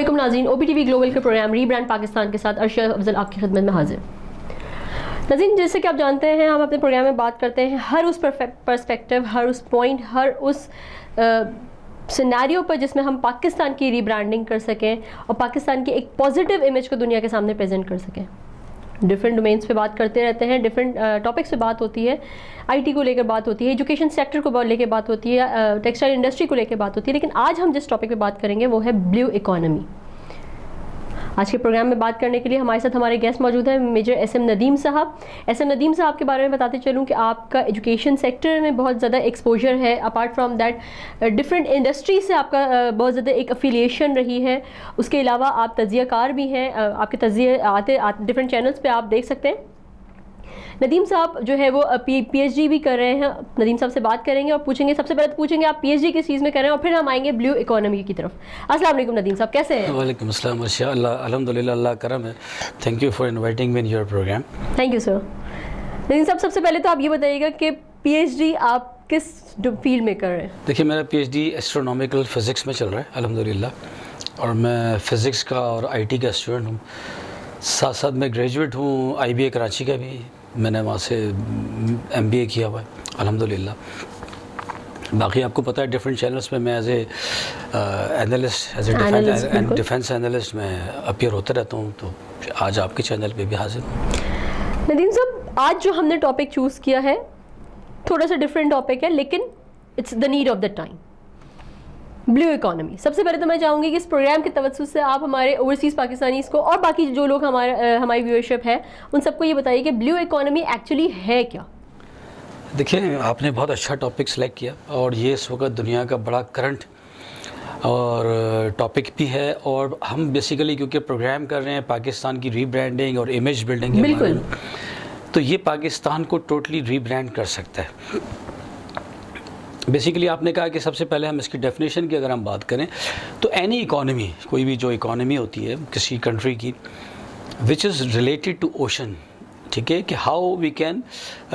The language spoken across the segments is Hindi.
अस्सलामुअलैकुम नाज़रीन, OPTV ग्लोबल के प्रोग्राम रीब्रांड पाकिस्तान के साथ अर्शद अफजल आपकी खिदमत में हाजिर। नाज़रीन, जैसे कि आप जानते हैं, हम अपने प्रोग्राम में बात करते हैं हर उस पर्सपेक्टिव, हर उस पॉइंट, हर उस सिनेरियो पर जिसमें हम पाकिस्तान की रीब्रांडिंग कर सकें और पाकिस्तान की एक पॉजिटिव इमेज को दुनिया के सामने प्रेजेंट कर सकें। डिफरेंट डोमेन्स पे बात करते रहते हैं, डिफरेंट टॉपिक्स पे बात होती है, IT को लेकर बात होती है, एजुकेशन सेक्टर को लेकर बात होती है, टेक्सटाइल इंडस्ट्री को लेकर बात होती है। लेकिन आज हम जिस टॉपिक पे बात करेंगे वो है ब्लू इकोनॉमी। आज के प्रोग्राम में बात करने के लिए हमारे साथ हमारे गेस्ट मौजूद हैं मेजर SM नदीम साहब। SM नदीम साहब के बारे में बताते चलूँ कि आपका एजुकेशन सेक्टर में बहुत ज़्यादा एक्सपोजर है। Apart from that different industry से आपका बहुत ज़्यादा एक अफिलिएशन रही है। उसके अलावा आप तज्ज़ियाकार भी हैं, आपके तज्ज़िये आते डिफरेंट चैनल्स पे आप देख सकते हैं। नदीम साहब जो है वो PhD भी कर रहे हैं। नदीम साहब से बात करेंगे और पूछेंगे, सबसे पहले पूछेंगे आप PhD किस चीज़ में कर रहे हैं और फिर हम आएंगे ब्लू इकोनॉमी की तरफ। अस्सलाम वालेकुम नदीम साहब, कैसे हैं? वालेकुम अस्सलाम, माशाअल्लाह, अल्हम्दुलिल्लाह, अल्लाह करम है। Thank you for inviting me in your programme. Thank you sir. Nadeem sahab, सबसे पहले तो आप ये बताइएगा कि PhD आप किस फील्ड में कर रहे हैं? देखिए, मेरा PhD एस्ट्रोनॉमिकल फ़िज़िक्स में चल रहा है अल्हम्दुलिल्लाह, और मैं फ़िज़िक्स का और IT का स्टूडेंट हूँ। साथ साथ मैं ग्रेजुएट हूँ IBA कराची का भी, मैंने वहाँ से MBA किया हुआ है अल्हम्दुलिल्लाह। बाकी आपको पता है डिफरेंट चैनल्स पे मैं as a analyst, as a defence analyst मैं अपीयर होते रहता हूँ, तो आज आपके चैनल पे भी हाजिर हूँ। नदीम साहब, आज जो हमने टॉपिक चूज़ किया है थोड़ा सा डिफरेंट टॉपिक है, लेकिन it's the need of the time, blue economy. सबसे पहले तो मैं चाहूँगी कि इस प्रोग्राम के तवज्जुह से आप हमारे ओवरसीज़ पाकिस्तानीज़ को और बाकी जो लोग हमारी व्यूअरशिप है उन सबको ये बताइए कि ब्लू इकोनॉमी एक्चुअली है क्या। देखिए, आपने बहुत अच्छा टॉपिक सेलेक्ट किया और ये इस वक्त दुनिया का बड़ा करंट और टॉपिक भी है, और हम बेसिकली क्योंकि प्रोग्राम कर रहे हैं पाकिस्तान की रीब्रांडिंग और इमेज बिल्डिंग के बारे में, तो ये पाकिस्तान को टोटली रीब्रांड कर सकता है। बेसिकली आपने कहा कि सबसे पहले हम इसकी डेफिनेशन की अगर हम बात करें तो एनी इकोनॉमी, कोई भी जो इकोनॉमी होती है किसी कंट्री की, which is related to ocean, ठीक है, कि हाउ वी कैन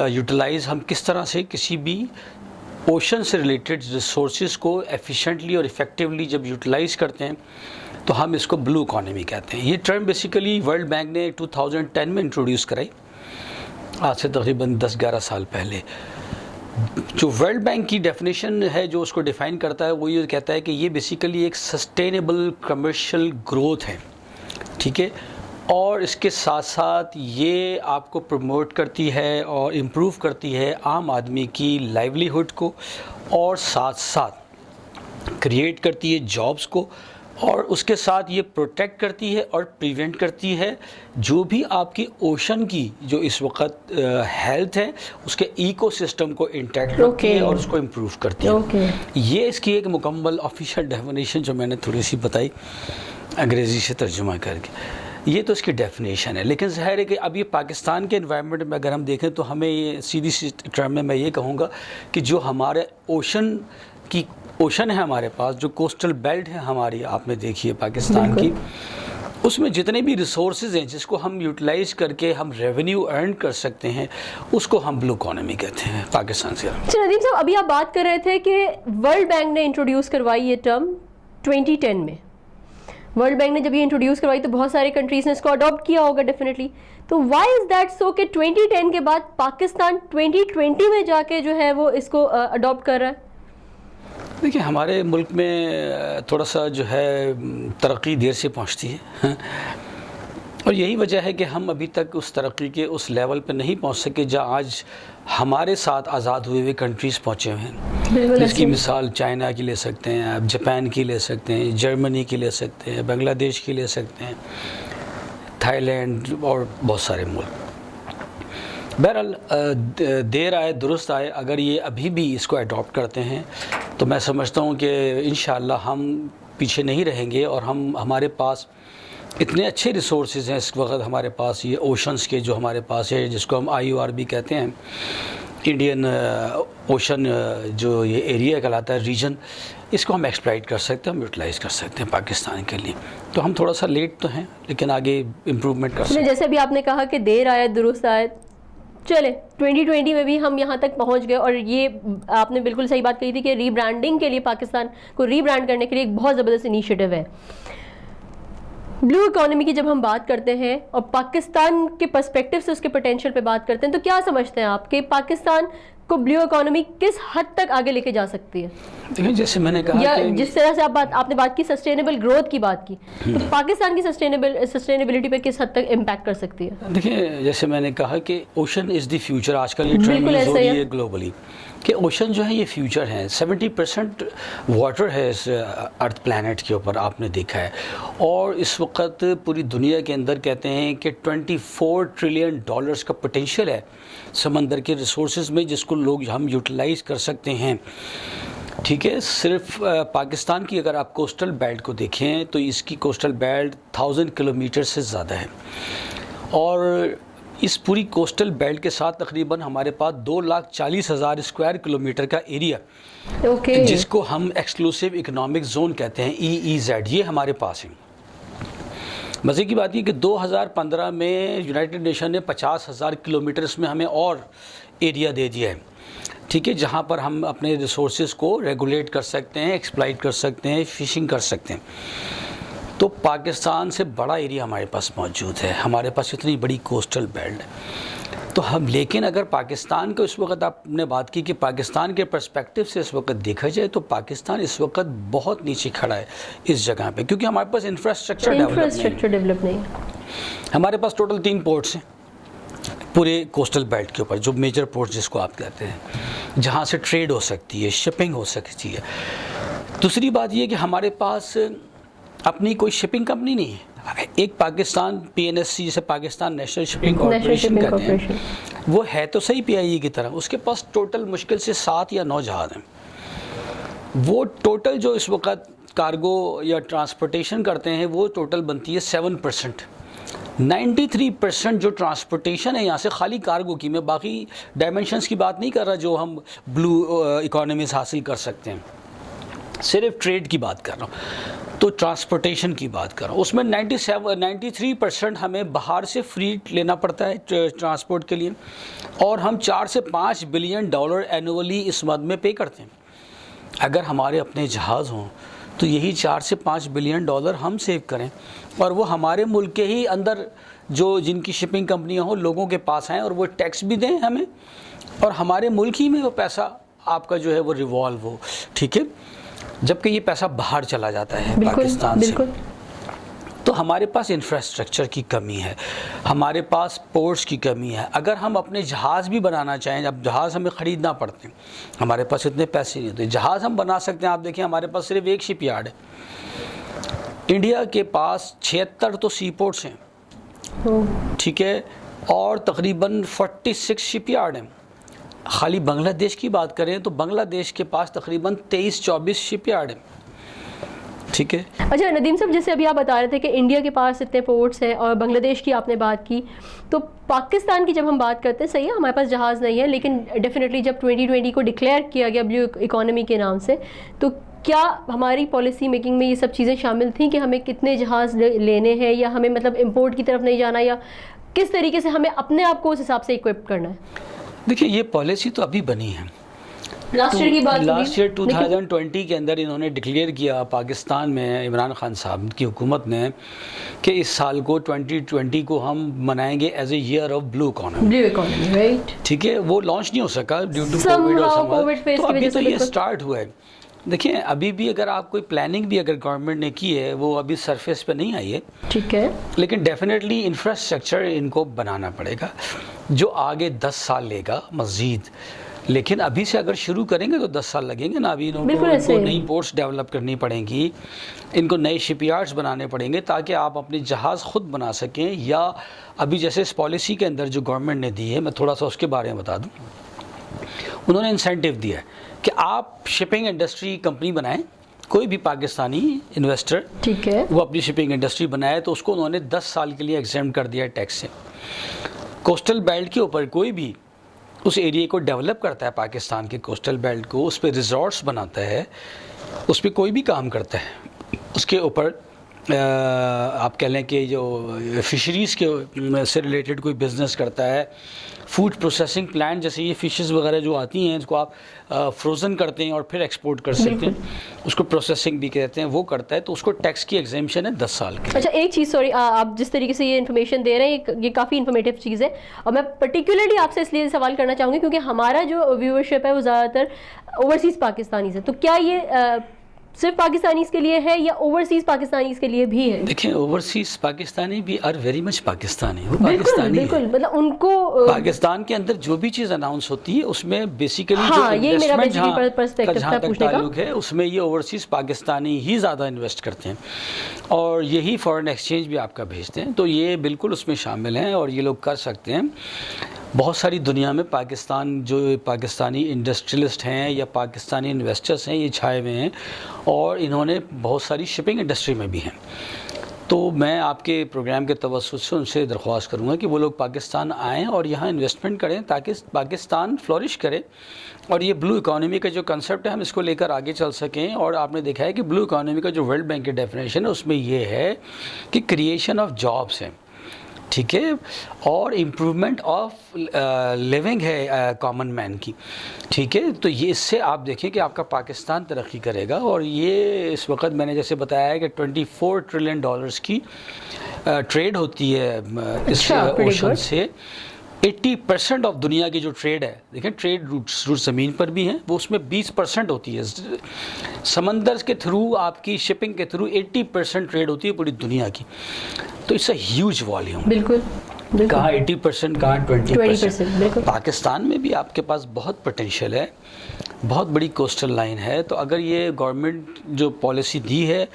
यूटिलाइज, हम किस तरह से किसी भी ओशन से रिलेटेड रिसोर्सेज को एफिशिएंटली और इफ़ेक्टिवली जब यूटिलाइज करते हैं तो हम इसको ब्लू इकोनॉमी कहते हैं। ये टर्म बेसिकली वर्ल्ड बैंक ने 2010 में इंट्रोड्यूस कराई, आज से तकरीबन 10-11 साल पहले। जो वर्ल्ड बैंक की डेफिनेशन है जो उसको डिफ़ाइन करता है वो ये कहता है कि ये बेसिकली एक सस्टेनेबल कमर्शियल ग्रोथ है, ठीक है, और इसके साथ साथ ये आपको प्रमोट करती है और इम्प्रूव करती है आम आदमी की लाइवलीहुड को, और साथ साथ क्रिएट करती है जॉब्स को, और उसके साथ ये प्रोटेक्ट करती है और प्रिवेंट करती है जो भी आपकी ओशन की जो इस वक्त हेल्थ है उसके इकोसिस्टम को इंटैक्ट रखती है और उसको इम्प्रूव करती है। ये इसकी एक मुकम्मल ऑफिशियल डेफिनेशन जो मैंने थोड़ी सी बताई अंग्रेज़ी से तर्जुमा करके, ये तो इसकी डेफिनेशन है। लेकिन ज़ाहिर है कि अब ये पाकिस्तान के एनवायरनमेंट में अगर हम देखें तो हमें ये सीधी सी टर्म में मैं ये कहूँगा कि जो हमारे ओशन है हमारे पास, जो कोस्टल बेल्ट है हमारी, आपने देखी है पाकिस्तान की, उसमें जितने भी रिसोर्सेज हैं जिसको हम यूटिलाइज करके हम रेवेन्यू अर्न कर सकते हैं, उसको हम ब्लू इकोनॉमी कहते हैं पाकिस्तान से। अच्छा नदीम साहब, अभी आप बात कर रहे थे कि वर्ल्ड बैंक ने इंट्रोड्यूस करवाई ये टर्म 2010 में। वर्ल्ड बैंक ने जब ये इंट्रोड्यूस करवाई तो बहुत सारे कंट्रीज़ ने इसको अडॉप्ट किया होगा डेफिनेटली। तो व्हाई इज़ दैट सो कि 2010 के बाद पाकिस्तान 2020 में जाके जो है वो इसको अडॉप्ट कर रहा है? देखिए, हमारे मुल्क में थोड़ा सा जो है तरक्की देर से पहुंचती है और यही वजह है कि हम अभी तक उस तरक्की के उस लेवल पे नहीं पहुंच सके जहां आज हमारे साथ आज़ाद हुए हुए कंट्रीज़ पहुंचे हुए हैं। जिसकी मिसाल चाइना की ले सकते हैं, आप जापान की ले सकते हैं, जर्मनी की ले सकते हैं, बांग्लादेश की ले सकते हैं, थाईलैंड और बहुत सारे मुल्क। बहरहाल देर आए दुरुस्त आए, अगर ये अभी भी इसको अडॉप्ट करते हैं तो मैं समझता हूँ कि इंशाअल्लाह हम पीछे नहीं रहेंगे, और हमारे पास इतने अच्छे रिसोर्सेज हैं इस वक्त हमारे पास, ये ओशंस के जो हमारे पास है, जिसको हम IOR भी कहते हैं, इंडियन ओशन जो ये एरिया कहलाता है, रीजन, इसको हम एक्सप्लॉइट कर सकते हैं, हम यूटिलाइज़ कर सकते हैं पाकिस्तान के लिए। तो हम थोड़ा सा लेट तो हैं लेकिन आगे इम्प्रूवमेंट कर सकते हैं। जैसे अभी आपने कहा कि देर आए दुरुस्त आए, चले 2020 में भी हम यहाँ तक पहुँच गए, और ये आपने बिल्कुल सही बात कही थी कि रीब्रांडिंग के लिए, पाकिस्तान को रीब्रांड करने के लिए एक बहुत ज़बरदस्त इनिशिएटिव है। ब्लू इकोनॉमी की जब हम बात करते हैं और पाकिस्तान के पर्सपेक्टिव से उसके पोटेंशियल पे बात करते हैं, तो क्या समझते हैं आप कि पाकिस्तान को ब्लू इकोनॉमी किस हद तक आगे लेके जा सकती है? देखिए, जैसे मैंने कहा या कि जिस तरह से आपने बात की सस्टेनेबल ग्रोथ की बात की, तो पाकिस्तान की सस्टेनेबिलिटी पे किस हद तक इम्पैक्ट कर सकती है? देखिए, जैसे मैंने कहा कि ओशन इज़ द फ्यूचर, आजकल ये ट्रेंड हो रही है ग्लोबली कि ओशन जो है ये फ्यूचर है। 70% वाटर है इस अर्थ प्लैनेट के ऊपर, आपने देखा है। और इस वक्त पूरी दुनिया के अंदर कहते हैं कि $24 ट्रिलियन का पोटेंशियल है समंदर के रिसोर्सेज में, जिसको लोग हम यूटिलाइज कर सकते हैं। ठीक है, सिर्फ पाकिस्तान की अगर आप कोस्टल बेल्ट को देखें तो इसकी कोस्टल बेल्ट 1000 किलोमीटर से ज़्यादा है, और इस पूरी कोस्टल बेल्ट के साथ तकरीबन हमारे पास 2,40,000 स्क्वायर किलोमीटर का एरिया, जिसको हम एक्सक्लूसिव इकोनॉमिक जोन कहते हैं, EEZ, ये हमारे पास है। मज़े की बात ये कि 2015 में यूनाइटेड नेशन ने 50,000 किलोमीटर में हमें और एरिया दे दिया है। ठीक है, जहाँ पर हम अपने रिसोर्सेज को रेगुलेट कर सकते हैं, एक्सप्लॉइट कर सकते हैं, फिशिंग कर सकते हैं। तो पाकिस्तान से बड़ा एरिया हमारे पास मौजूद है, हमारे पास इतनी बड़ी कोस्टल बेल्ट है। तो हम, लेकिन अगर पाकिस्तान को इस वक्त आपने बात की कि पाकिस्तान के पर्सपेक्टिव से इस वक्त देखा जाए तो पाकिस्तान इस वक्त बहुत नीचे खड़ा है इस जगह पे, क्योंकि हमारे पास इंफ्रास्ट्रक्चर डेवलप नहीं है। हमारे पास टोटल 3 पोर्ट्स हैं पूरे कोस्टल बेल्ट के ऊपर, जो मेजर पोर्ट्स जिसको आप कहते हैं, जहाँ से ट्रेड हो सकती है, शिपिंग हो सकती है। दूसरी बात ये कि हमारे पास अपनी कोई शिपिंग कंपनी नहीं है। एक पाकिस्तान PNSC, जिसे पाकिस्तान नेशनल शिपिंग कॉर्पोरेशन कहते हैं, वो है तो सही PIE की तरह, उसके पास टोटल मुश्किल से 7 या 9 जहाज़ हैं। वो टोटल जो इस वक्त कार्गो या ट्रांसपोर्टेशन करते हैं वो टोटल बनती है 7%। 93% जो ट्रांसपोर्टेशन है यहाँ से खाली कार्गो की, मैं बाकी डायमेंशंस की बात नहीं कर रहा जो हम ब्लू इकोनॉमी से हासिल कर सकते हैं, सिर्फ ट्रेड की बात कर रहा हूँ, तो ट्रांसपोर्टेशन की बात कर रहा हूँ। उसमें 93% हमें बाहर से फ्री लेना पड़ता है ट्रांसपोर्ट के लिए, और हम $4 से $5 बिलियन एनुअली इस मद में पे करते हैं। अगर हमारे अपने जहाज़ हों तो यही $4 से $5 बिलियन हम सेव करें, और वो हमारे मुल्क के ही अंदर जो जिनकी शिपिंग कंपनियाँ हों लोगों के पास आएँ, और वो टैक्स भी दें हमें, और हमारे मुल्क ही में वो पैसा आपका जो है वो रिवॉल्व हो। ठीक है, जबकि ये पैसा बाहर चला जाता है पाकिस्तान से। तो हमारे पास इंफ्रास्ट्रक्चर की कमी है, हमारे पास पोर्ट्स की कमी है। अगर हम अपने जहाज़ भी बनाना चाहें, जब जहाज़ हमें ख़रीदना पड़ते हैं, हमारे पास इतने पैसे नहीं होते, जहाज़ हम बना सकते हैं। आप देखिए, हमारे पास सिर्फ एक शिप यार्ड है, इंडिया के पास 76 तो सी पोर्ट्स हैं। ठीक है, और तकरीबन 46 शिप यार्ड हैं। खाली बांग्लादेश की बात करें तो बांग्लादेश के पास तकरीबन 23-24 शिप यार्ड हैं। ठीक है। अच्छा नदीम साहब, जैसे अभी आप बता रहे थे कि इंडिया के पास इतने पोर्ट्स हैं और बांग्लादेश की आपने बात की, तो पाकिस्तान की जब हम बात करते हैं, सही है हमारे पास जहाज़ नहीं है, लेकिन डेफिनेटली जब 2020 को डिक्लेयर किया गया ब्लू इकोनॉमी के नाम से, तो क्या हमारी पॉलिसी मेकिंग में ये सब चीज़ें शामिल थी कि हमें कितने जहाज़ लेने हैं, या हमें मतलब इम्पोर्ट की तरफ नहीं जाना, या किस तरीके से हमें अपने आप को उस हिसाब से इक्विप करना है? देखिए, ये पॉलिसी तो अभी बनी है, लास्ट ईयर 2020 के अंदर इन्होंने डिक्लेयर किया पाकिस्तान में, इमरान खान साहब की हुकूमत ने, कि इस साल को 2020 को हम मनाएंगे as a year of blue economy, right. ठीक है, वो लॉन्च नहीं हो सका ड्यू टू कोविड और तो अभी तो ये स्टार्ट हुआ है। देखिए, अभी भी अगर आप कोई प्लानिंग भी अगर गवर्नमेंट ने की है, वो अभी सरफेस पे नहीं आई है, ठीक है, लेकिन डेफिनेटली इंफ्रास्ट्रक्चर इनको बनाना पड़ेगा जो आगे 10 साल लेगा मज़ीद। लेकिन अभी से अगर शुरू करेंगे तो 10 साल लगेंगे ना। अभी इनको नई पोर्ट्स डेवलप करनी पड़ेंगी, इनको नए शिपयार्ड्स बनाने पड़ेंगे ताकि आप अपने जहाज़ खुद बना सकें। या अभी जैसे इस पॉलिसी के अंदर जो गवर्नमेंट ने दी है, मैं थोड़ा सा उसके बारे में बता दूँ। उन्होंने इंसेंटिव दिया है कि आप शिपिंग इंडस्ट्री कंपनी बनाएं, कोई भी पाकिस्तानी इन्वेस्टर, ठीक है, वो अपनी शिपिंग इंडस्ट्री बनाए, तो उसको उन्होंने 10 साल के लिए एग्जेम्प्ट कर दिया टैक्स से। कोस्टल बेल्ट के ऊपर कोई भी उस एरिया को डेवलप करता है, पाकिस्तान के कोस्टल बेल्ट को, उस पर रिजॉर्ट्स बनाता है, उस पर कोई भी काम करता है, उसके ऊपर आप कह लें कि जो फिशरीज़ के से रिलेटेड कोई बिज़नेस करता है, फूड प्रोसेसिंग प्लांट, जैसे ये फ़िशेस वगैरह जो आती हैं इसको आप फ्रोज़न करते हैं और फिर एक्सपोर्ट कर सकते हैं, उसको प्रोसेसिंग भी कहते हैं, वो करता है, तो उसको टैक्स की एग्जेम्पशन है 10 साल की। अच्छा, एक चीज़, सॉरी, आप जिस तरीके से ये इन्फॉर्मेशन दे रहे हैं ये काफ़ी इन्फॉर्मेटिव चीज़ है, और मैं पर्टिकुलरली आपसे इसलिए सवाल करना चाहूँगी क्योंकि हमारा जो व्यूअरशिप है वो ज़्यादातर ओवरसीज़ पाकिस्तानी से, तो क्या ये सिर्फ पाकिस्तानीज़ के लिए है या ओवरसीज़ पाकिस्तानीज़ के लिए भी है? देखिए, ओवरसीज़ पाकिस्तानी भी आर वेरी मच पाकिस्तानी, वो पाकिस्तानी बिल्कुल, है। मतलब उनको पाकिस्तान के अंदर जो भी चीज़ अनाउंस होती है उसमें बेसिकली हाँ, जो ये मेरा इन्वेस्टमेंट पर्सपेक्टिव था पूछने का, ताल्लुक है उसमें ये ओवरसीज़ पाकिस्तानी ही ज़्यादा इन्वेस्ट करते हैं और यही फॉरेन एक्सचेंज भी आपका भेजते हैं, तो ये बिल्कुल उसमें शामिल हैं और ये लोग कर सकते हैं। बहुत सारी दुनिया में पाकिस्तानी इंडस्ट्रियलिस्ट हैं या पाकिस्तानी इन्वेस्टर्स हैं, ये छाए हुए हैं और इन्होंने बहुत सारी शिपिंग इंडस्ट्री में भी हैं। तो मैं आपके प्रोग्राम के तवज्जुह से उनसे दरख्वास्त करूँगा कि वो लोग पाकिस्तान आएँ और यहाँ इन्वेस्टमेंट करें ताकि पाकिस्तान फ्लोरिश करे और ये ब्लू इकोनॉमी का जो कंसेप्ट है हम इसको लेकर आगे चल सकें। और आपने देखा है कि ब्लू इकोनॉमी का जो वर्ल्ड बैंक की डेफिनेशन है उसमें ये है कि क्रिएशन ऑफ जॉब्स है, ठीक है, और इम्प्रूवमेंट ऑफ लिविंग है कॉमन मैन की, ठीक है। तो ये इससे आप देखें कि आपका पाकिस्तान तरक्की करेगा और ये इस वक्त मैंने जैसे बताया है कि $24 ट्रिलियन की ट्रेड होती है इस ओशन से। 80% ऑफ दुनिया की जो ट्रेड है, देखें ट्रेड रूट्स ज़मीन पर भी हैं, वो उसमें 20% होती है, समंदर के थ्रू आपकी शिपिंग के थ्रू 80% ट्रेड होती है पूरी दुनिया की। तो इट्स अ ह्यूज वॉल्यूम। बिल्कुल, कहाँ 80%, कहाँ 20%। पाकिस्तान में भी आपके पास बहुत पोटेंशियल है, बहुत बड़ी कोस्टल लाइन है। तो अगर ये गवर्नमेंट जो पॉलिसी दी है,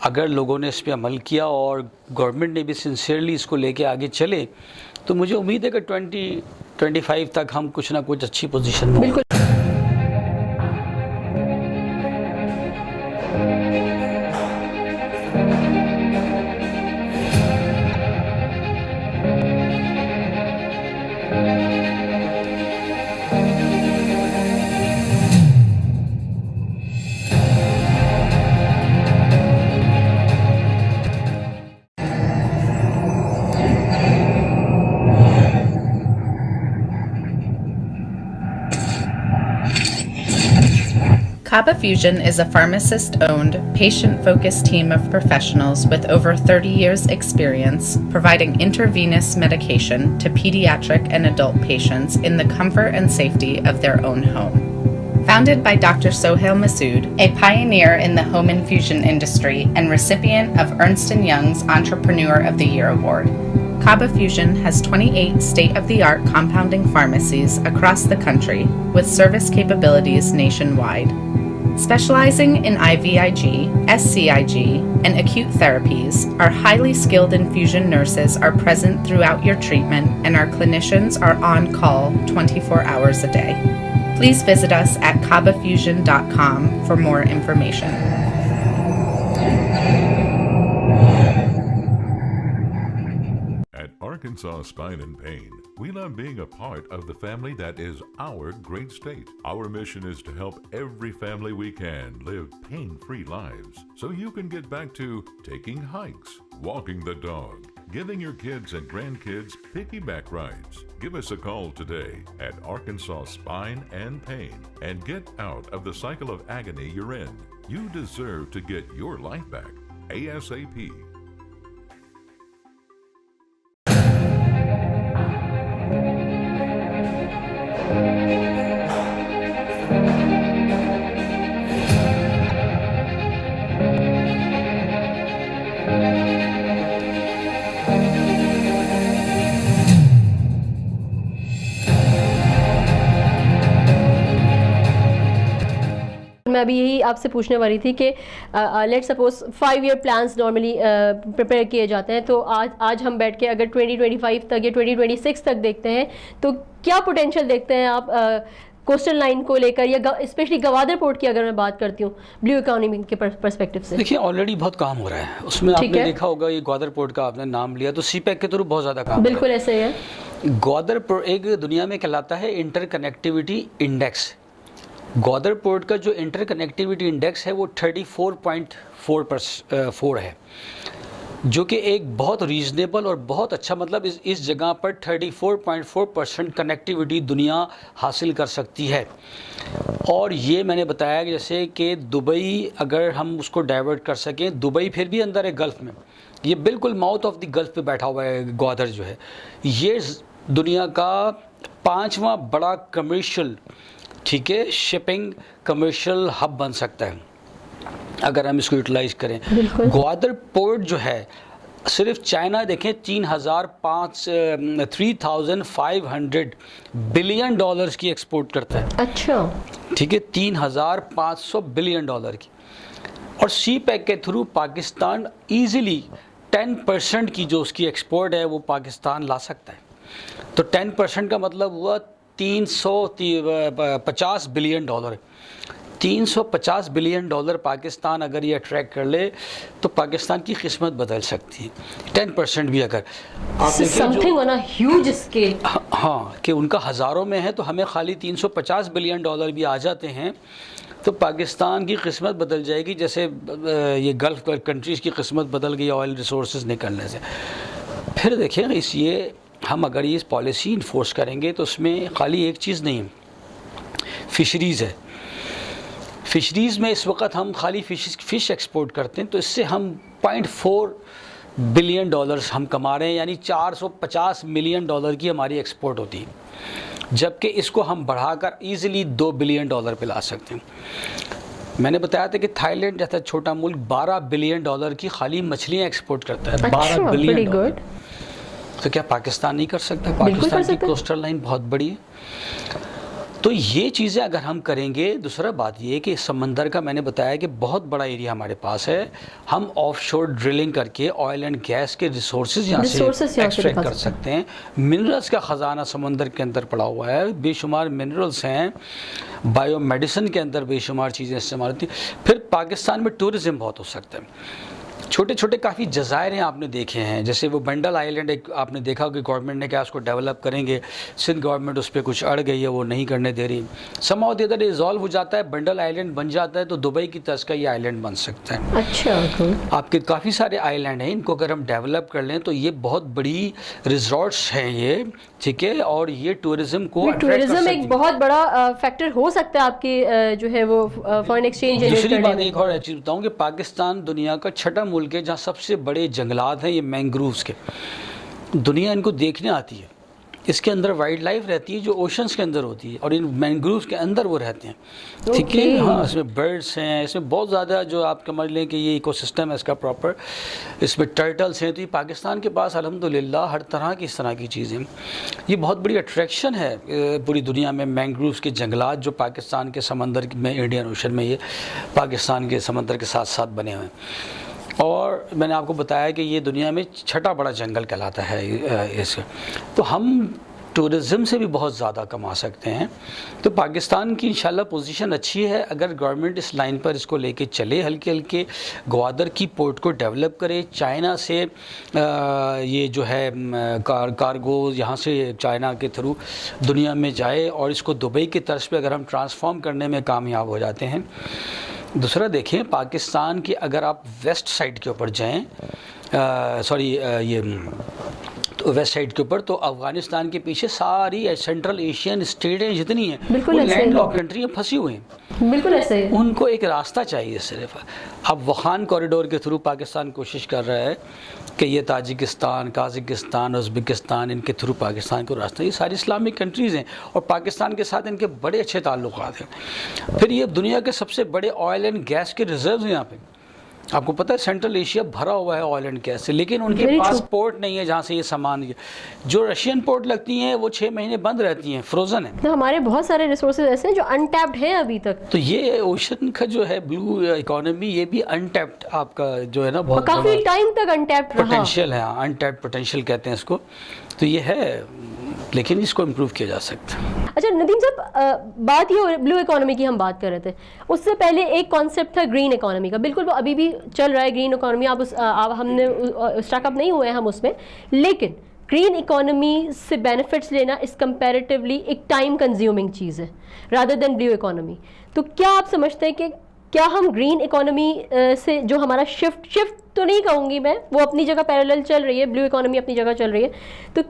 अगर लोगों ने इस पर अमल किया और गवर्नमेंट ने भी सिंसियरली इसको लेके आगे चले, तो मुझे उम्मीद है कि 2025 तक हम कुछ ना कुछ अच्छी पोजीशन में होंगे। Kaba Fusion is a pharmacist-owned, patient-focused team of professionals with over 30 years' experience providing intravenous medication to pediatric and adult patients in the comfort and safety of their own home. Founded by Dr. Sohail Masood, a pioneer in the home infusion industry and recipient of Ernst & Young's Entrepreneur of the Year Award, Kaba Fusion has 28 state-of-the-art compounding pharmacies across the country with service capabilities nationwide. Specializing in IVIG, SCIG, and acute therapies, our highly skilled infusion nurses are present throughout your treatment and our clinicians are on call 24 hours a day. Please visit us at kabafusion.com for more information. Arkansas Spine and Pain. We love being a part of the family that is our great state. Our mission is to help every family we can live pain-free lives so you can get back to taking hikes, walking the dog, giving your kids and grandkids piggyback rides. Give us a call today at Arkansas Spine and Pain and get out of the cycle of agony you're in. You deserve to get your life back ASAP. मैं अभी यही आपसे पूछने वाली थी कि let suppose 5 year plans normally prepare किए जाते हैं, तो आज हम बैठ के अगर 2025 तक या 2026 तक देखते हैं तो क्या पोटेंशियल देखते हैं आप कोस्टल लाइन को लेकर, या स्पेशली गवादर पोर्ट की अगर मैं बात करती हूँ ब्लू इकोनॉमी के पर्सपेक्टिव से? देखिए ऑलरेडी बहुत काम हो रहा है उसमें, आपने देखा होगा ये ग्वादर पोर्ट का आपने नाम लिया तो सीपैक के थ्रू बहुत ज़्यादा काम बिल्कुल ऐसे है। ग्वादर एक दुनिया में कहलाता है इंटरकनेक्टिविटी इंडेक्स, ग्वादर पोर्ट का जो इंटरकनेक्टिविटी इंडेक्स है वो 34.4 है, जो कि एक बहुत रीजनेबल और बहुत अच्छा, मतलब इस जगह पर 34.4% कनेक्टिविटी दुनिया हासिल कर सकती है। और ये मैंने बताया कि जैसे कि दुबई अगर हम उसको डाइवर्ट कर सकें, दुबई फिर भी अंदर है गल्फ़ में, ये बिल्कुल माउथ ऑफ द गल्फ़ पे बैठा हुआ है ग्वादर जो है। ये दुनिया का 5वां बड़ा कमर्शियल, ठीक है, शिपिंग कमर्शियल हब बन सकता है अगर हम इसको यूटिलाइज करें। ग्वादर पोर्ट जो है, सिर्फ चाइना देखें 3,500 बिलियन डॉलर्स की एक्सपोर्ट करता है। अच्छा, ठीक है, 3,500 बिलियन डॉलर की। और सी पैक के थ्रू पाकिस्तान इजीली 10% की जो उसकी एक्सपोर्ट है वो पाकिस्तान ला सकता है। तो 10% का मतलब हुआ 350 billion dollar. 350 billion dollar Pakistan अगर ये अट्रैक्ट कर ले तो पाकिस्तान की किस्मत बदल सकती है। 10% भी अगर something on a huge scale, हाँ, कि उनका हज़ारों में है तो हमें खाली 350 बिलियन डॉलर भी आ जाते हैं तो पाकिस्तान की किस्मत बदल जाएगी, जैसे ये गल्फ़ कंट्रीज़ की किस्मत बदल गई ऑयल रिसोर्सेज निकलने से। फिर देखिए, ये हम अगर ये पॉलिसी इन्फोर्स करेंगे तो उसमें खाली एक चीज़ नहीं है, फ़िशरीज़ है। फ़िशरीज़ में इस वक्त हम खाली फ़िश एक्सपोर्ट करते हैं तो इससे हम 0.4 बिलियन डॉलर्स हम कमा रहे हैं, यानी 450 मिलियन डॉलर की हमारी एक्सपोर्ट होती है, जबकि इसको हम बढ़ाकर ईज़िली 2 बिलियन डॉलर पे ला सकते हैं। मैंने बताया था कि थाईलैंड जैसा छोटा मुल्क 12 बिलियन डॉलर की खाली मछलियाँ एक्सपोर्ट करता है। 12 बिलियन डॉलर। तो क्या पाकिस्तान नहीं कर सकता? पाकिस्तान की कोस्टल लाइन बहुत बड़ी है। तो ये चीज़ें अगर हम करेंगे, दूसरा बात ये कि समंदर का मैंने बताया कि बहुत बड़ा एरिया हमारे पास है, हम ऑफशोर ड्रिलिंग करके ऑयल एंड गैस के रिसोर्सेज यहाँ से एक्सट्रैक्ट कर सकते हैं। मिनरल्स का ख़जाना समंदर के अंदर पड़ा हुआ है, बेशुमार मिनरल्स हैं, बायो मेडिसिन के अंदर बेशुमार चीज़ें इस्तेमाल होती हैं। फिर पाकिस्तान में टूरिज़म बहुत हो सकता है। छोटे छोटे काफ़ी जज़ायर हैं, आपने देखे हैं, जैसे वो बंडल आइलैंड एक आपने देखा कि गवर्नमेंट ने क्या उसको डेवलप करेंगे, सिंध गवर्नमेंट उस पर कुछ अड़ गई है, वो नहीं करने दे रही। समहाउ द अदर रिजॉल्व हो जाता है, बंडल आइलैंड बन जाता है तो दुबई की तर्ज का ये आइलैंड बन सकता है। अच्छा, आपके काफ़ी सारे आइलैंड हैं, इनको अगर हम डेवलप कर लें तो ये बहुत बड़ी रिजॉर्ट्स हैं ये, ठीक है, और ये टूरिज़म को टूरिज़म एक बहुत बड़ा फैक्टर हो सकता है आपकी जो है वो फॉरेन एक्सचेंज। दूसरी बात एक और चीज़ बताऊँ कि पाकिस्तान दुनिया का छठा मुल्क है जहाँ सबसे बड़े जंगलात हैं ये मैंग्रोव्स के। दुनिया इनको देखने आती है, इसके अंदर वाइल्ड लाइफ रहती है जो ओशंस के अंदर होती है और इन मैंग्रोव्स के अंदर वो रहते हैं, ठीक है। हाँ, इसमें बर्ड्स हैं, इसमें बहुत ज़्यादा जो आप समझ लें कि ये इकोसिस्टम है इसका प्रॉपर, इसमें टर्टल्स हैं। तो ये पाकिस्तान के पास अल्हम्दुलिल्लाह हर तरह की इस तरह की चीज़ें, ये बहुत बड़ी अट्रैक्शन है पूरी दुनिया में। मैंग्रोव्स के जंगलात जो पाकिस्तान के समंदर में, इंडियन ओशन में, ये पाकिस्तान के समंदर के साथ साथ बने हुए हैं। और मैंने आपको बताया कि ये दुनिया में छठा बड़ा जंगल कहलाता है इसका। तो हम टूरिज़म से भी बहुत ज़्यादा कमा सकते हैं। तो पाकिस्तान की इंशाल्लाह पोजीशन अच्छी है अगर गवर्नमेंट इस लाइन पर इसको लेके चले, हल्के हल्के ग्वादर की पोर्ट को डेवलप करे, चाइना से ये जो है कार्गो यहाँ से चाइना के थ्रू दुनिया में जाए और इसको दुबई की तर्ज पे अगर हम ट्रांसफॉर्म करने में कामयाब हो जाते हैं। दूसरा देखें, पाकिस्तान की अगर आप वेस्ट साइड के ऊपर जाएं, ये तो वेस्ट साइड के ऊपर, तो अफ़गानिस्तान के पीछे सारी सेंट्रल एशियन स्टेटें जितनी हैं वो लैंड लॉक कंट्रियाँ फंसी हुई हैं, बिल्कुल ऐसे ही। उनको एक रास्ता चाहिए सिर्फ। अब वखान कॉरिडोर के थ्रू पाकिस्तान कोशिश कर रहा है कि ये ताजिकिस्तान, काज़ाकिस्तान, उज़्बेकिस्तान, इनके थ्रू पाकिस्तान को रास्ता, ये सारी इस्लामिक कंट्रीज़ हैं और पाकिस्तान के साथ इनके बड़े अच्छे ताल्लुकात हैं। फिर ये दुनिया के सबसे बड़े ऑयल एंड गैस के रिजर्व हैं यहाँ पे। आपको पता है सेंट्रल एशिया भरा हुआ है ऑयल एंड गैस से, लेकिन उनके पास पोर्ट नहीं है जहाँ से ये सामान, जो रशियन पोर्ट लगती हैं वो 6 महीने बंद रहती हैं, फ्रोजन है। तो हमारे बहुत सारे रिसोर्सेज ऐसे हैं जो अनटैप्ड हैं अभी तक। तो ये ओशन का जो है ब्लू इकोनॉमी, ये भी अनटैप्ड आपका जो है ना, बहुत काफी टाइम तक अनटैप्ड पोटेंशियल है, अनटैप्ड पोटेंशियल कहते हैं इसको। तो ये है, लेकिन इसको इम्प्रूव किया जा सकता है। अच्छा नदीम साहब, बात ये ब्लू इकोनॉमी की हम बात कर रहे थे, उससे पहले एक कॉन्सेप्ट था ग्रीन इकोनॉमी का, बिल्कुल वो अभी भी चल रहा है ग्रीन इकोनॉमी। हमने स्टार्टअप नहीं हुए हैं हम उसमें, लेकिन ग्रीन इकोनॉमी से बेनिफिट्स लेना इस कंपैरेटिवली एक टाइम कंज्यूमिंग चीज़ है रादर देन ब्लू इकोनॉमी। तो क्या आप समझते हैं कि क्या हम ग्रीन इकोनॉमी से जो हमारा शिफ्ट तो नहीं कहूँगी मैं, वो अपनी जगह पैरेलल चल रही है, ब्लू इकोनॉमी अपनी जगह चल रही है, तो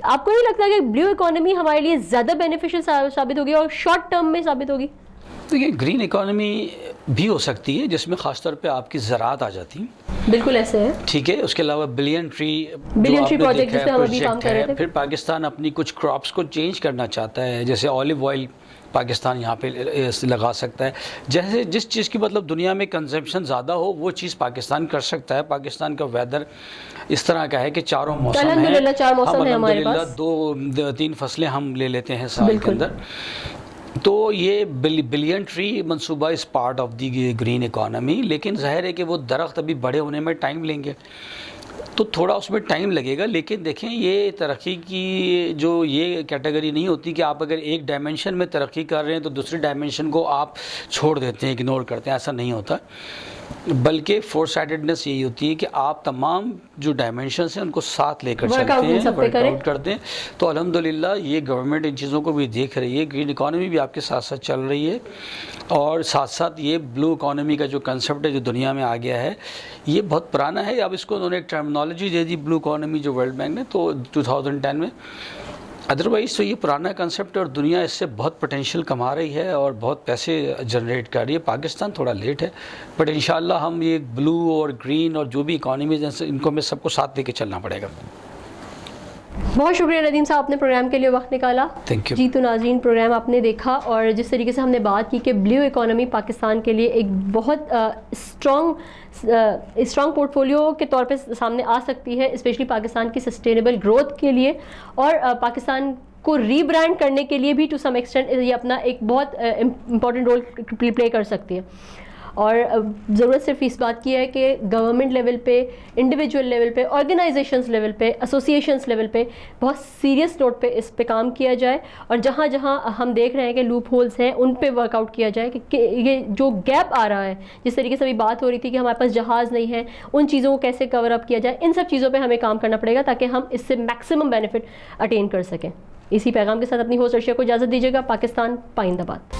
आपको नहीं लगता कि ब्लू इकोनॉमी हमारे लिए ज़्यादा बेनिफिशियल साबित होगी और शॉर्ट टर्म में साबित होगी? देखिए, ग्रीन इकोनॉमी भी हो सकती है जिसमें ख़ासतौर पे आपकी ज़राअत आ जाती है। बिल्कुल ऐसे है, ठीक है। उसके अलावा बिलियन ट्री प्रोजेक्ट जिस पे हम अभी काम कर रहे थे। फिर पाकिस्तान अपनी कुछ क्रॉप्स को चेंज करना चाहता है, जैसे ऑलिव ऑयल पाकिस्तान यहाँ पे लगा सकता है। जैसे जिस चीज़ की मतलब दुनिया में कंजम्पशन ज़्यादा हो वो चीज़ पाकिस्तान कर सकता है। पाकिस्तान का वेदर इस तरह का है कि चारों मौसम हैं, अल्हम्दुलिल्लाह 2-3 फसलें हम ले लेते हैं साल के अंदर। तो ये बिलियन ट्री मंसूबा is part of the green economy, लेकिन ज़ाहिर है कि वो दरख्त अभी बड़े होने में टाइम लेंगे, तो थोड़ा उसमें टाइम लगेगा। लेकिन देखें, ये तरक्की की जो ये कैटेगरी नहीं होती कि आप अगर एक डायमेंशन में तरक्की कर रहे हैं तो दूसरे डायमेंशन को आप छोड़ देते हैं, इग्नोर करते हैं, ऐसा नहीं होता। बल्कि फोर साइडेडनेस यही होती है कि आप तमाम जो डायमेंशंस हैं उनको साथ लेकर चलते हैं, वर्कआउट करते हैं। तो अल्हम्दुलिल्लाह ये गवर्नमेंट इन चीज़ों को भी देख रही है, ग्रीन इकोनॉमी भी आपके साथ साथ चल रही है, और साथ साथ ये ब्लू इकोनॉमी का जो कंसेप्ट है जो दुनिया में आ गया है ये बहुत पुराना है। अब इसको उन्होंने एक टर्मिनोलॉजी दे दी ब्लू इकोनॉमी जो वर्ल्ड बैंक ने, तो 2010 में। अदरवाइज़ तो ये पुराना कंसेप्ट है और दुनिया इससे बहुत पोटेंशियल कमा रही है और बहुत पैसे जनरेट कर रही है। पाकिस्तान थोड़ा लेट है, बट इंशाल्लाह हम ये ब्लू और ग्रीन और जो भी इकोनॉमीज हैं इनको हमें सबको साथ लेके चलना पड़ेगा। बहुत शुक्रिया नदीम साहब, आपने प्रोग्राम के लिए वक्त निकाला। थैंक यू जी। तो नाज़रीन, प्रोग्राम आपने देखा और जिस तरीके से हमने बात की कि ब्लू इकोनॉमी पाकिस्तान के लिए एक बहुत स्ट्रॉन्ग पोर्टफोलियो के तौर पे सामने आ सकती है, स्पेशली पाकिस्तान की सस्टेनेबल ग्रोथ के लिए, और पाकिस्तान को रीब्रांड करने के लिए भी टू सम एक्सटेंट ये अपना एक बहुत इम्पॉर्टेंट रोल प्ले कर सकती है। और ज़रूरत सिर्फ इस बात की है कि गवर्नमेंट लेवल पे, इंडिविजुअल लेवल पे, ऑर्गेनाइजेशंस लेवल पे, एसोसिएशंस लेवल पे बहुत सीरियस नोट पे इस पे काम किया जाए, और जहाँ जहाँ हम देख रहे हैं कि लूप होल्स हैं उन पे वर्कआउट किया जाए कि ये जो गैप आ रहा है, जिस तरीके से अभी बात हो रही थी कि हमारे पास जहाज़ नहीं है, उन चीज़ों को कैसे कवर अप किया जाए, इन सब चीज़ों पर हमें काम करना पड़ेगा ताकि हम इससे मैक्सिमम बेनिफिट अटेन कर सकें। इसी पैगाम के साथ अपनी होस्ट अर्शिया को इजाज़त दीजिएगा। पाकिस्तान पाइंदाबाद।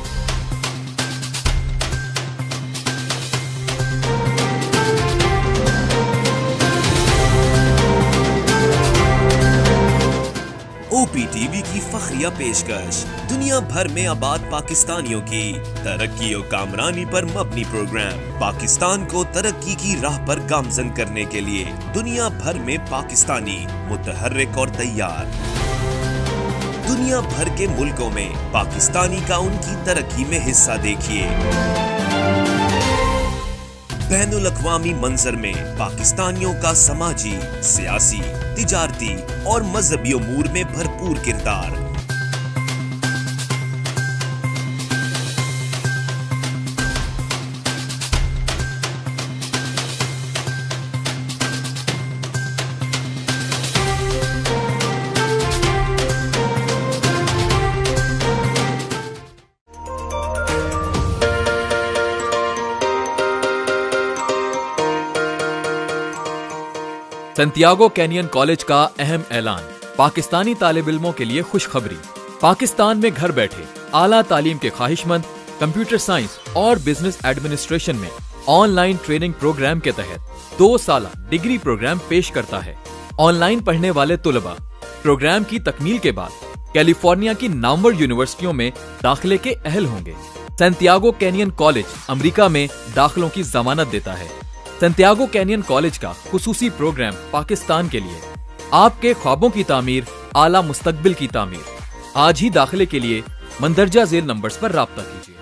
OPTV की फखरिया पेशकश दुनिया भर में आबाद पाकिस्तानियों की तरक्की और कामरानी पर मबनी प्रोग्राम। पाकिस्तान को तरक्की की राह पर गामजन करने के लिए दुनिया भर में पाकिस्तानी मुतहर्रिक और तैयार। दुनिया भर के मुल्कों में पाकिस्तानी का उनकी तरक्की में हिस्सा देखिए। बैनुल अक़वामी मंजर में पाकिस्तानियों का समाजी, सियासी, तिजारती और मजहबी उमूर में भरपूर किरदार। सैंटियागो कैनियन कॉलेज का अहम ऐलान। पाकिस्तानी तालिब इल्मों के लिए खुशखबरी। पाकिस्तान में घर बैठे आला तालीम के ख्वाहिशमंद कंप्यूटर साइंस और बिजनेस एडमिनिस्ट्रेशन में ऑनलाइन ट्रेनिंग प्रोग्राम के तहत 2 साला डिग्री प्रोग्राम पेश करता है। ऑनलाइन पढ़ने वाले तुलबा प्रोग्राम की तकमील के बाद कैलिफोर्निया की नामवर यूनिवर्सिटियों में दाखिले के अहल होंगे। सैंटियागो कैनियन कॉलेज अमेरिका में दाखिलों की जमानत देता है। सैंटियागो कैनियन कॉलेज का खुसूसी प्रोग्राम पाकिस्तान के लिए, आपके ख्वाबों की तामीर, आला मुस्तकबिल की तामीर। आज ही दाखिले के लिए मंदरजा झेल नंबर्स पर राब्ता कीजिए।